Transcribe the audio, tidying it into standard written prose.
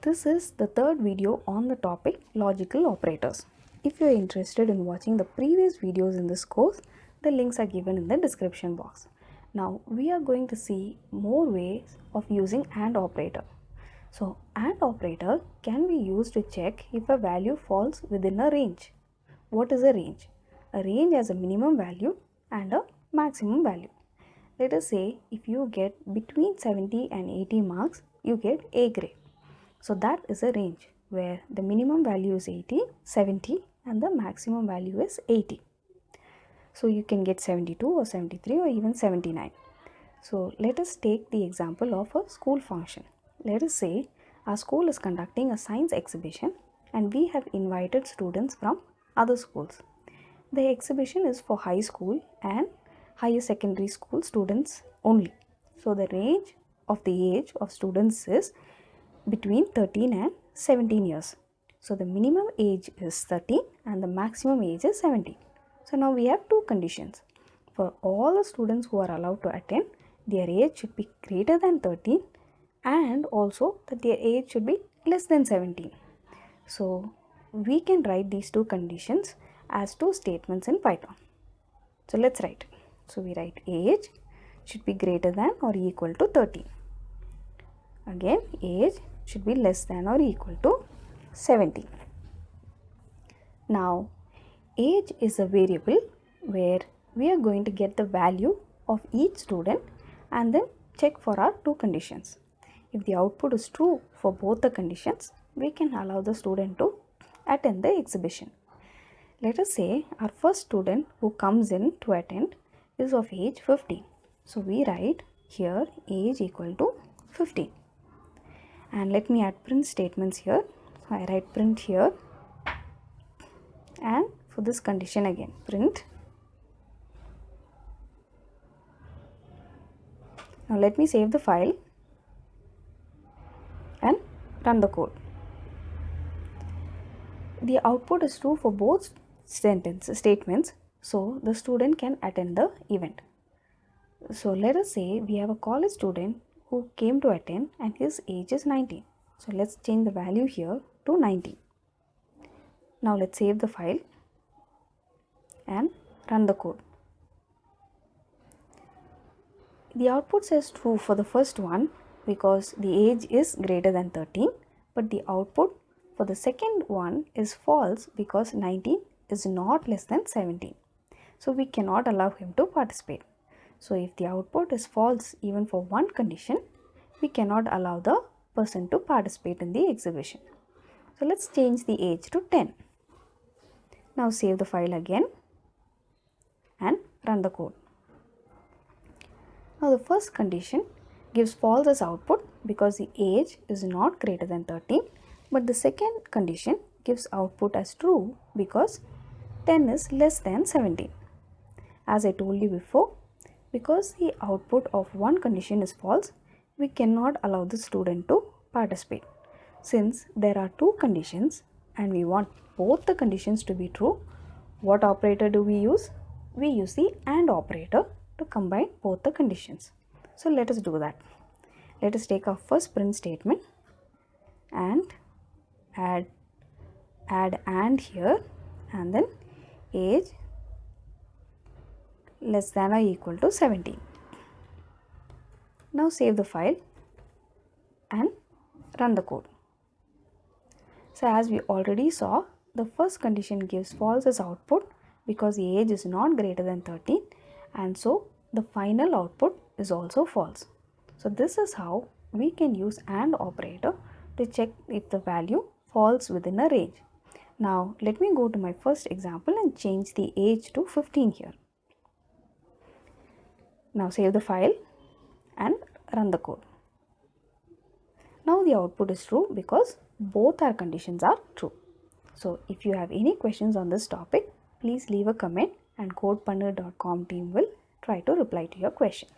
This is the third video on the topic logical operators. If you are interested in watching the previous videos in this course, the links are given in the description box. Now we are going to see more ways of using AND operator. So AND operator can be used to check if a value falls within a range. What is a range? A range has a minimum value and a maximum value. Let us say if you get between 70 and 80 marks, you get A grade. So that is a range where the minimum value is 80, 70 and the maximum value is 80. So you can get 72 or 73 or even 79. So let us take the example of a school function. Let us say our school is conducting a science exhibition and we have invited students from other schools. The exhibition is for high school and higher secondary school students only. So the range of the age of students is between 13 and 17 years. So the minimum age is 13 and the maximum age is 17. So now we have two conditions. For all the students who are allowed to attend, their age should be greater than 13 and also that their age should be less than 17. So we can write these two conditions as two statements in Python. So let's write. So we write age should be greater than or equal to 13. Again, age should be less than or equal to 17. Now, age is a variable where we are going to get the value of each student and then check for our two conditions. If the output is true for both the conditions, we can allow the student to attend the exhibition. Let us say our first student who comes in to attend is of age 15. So we write here age equal to 15. And let me add print statements here. So I write print here and for this condition again print. Now let me save the file and run the code. The output is true for both statements, so the student can attend the event. So let us say we have a college student who came to attend and his age is 19. So let's change the value here to 19. Now let's save the file and run the code. The output says true for the first one because the age is greater than 13, but the output for the second one is false because 19 is not less than 17. So we cannot allow him to participate. So if the output is false even for one condition, we cannot allow the person to participate in the exhibition. So let's change the age to 10. Now save the file again and run the code. Now the first condition gives false as output because the age is not greater than 13, but the second condition gives output as true because 10 is less than 17. As I told you before, because the output of one condition is false, we cannot allow the student to participate. Since there are two conditions and we want both the conditions to be true, what operator do we use? We use the AND operator to combine both the conditions. So let us do that. Let us take our first print statement and add AND here and then age less than or equal to 17. Now save the file and run the code. So as we already saw, the first condition gives false as output because the age is not greater than 13 and so the final output is also false. So this is how we can use AND operator to check if the value falls within a range. Now let me go to my first example and change the age to 15 here. Now save the file and run the code. Now the output is true because both our conditions are true. So if you have any questions on this topic, please leave a comment and codePannu.com team will try to reply to your question.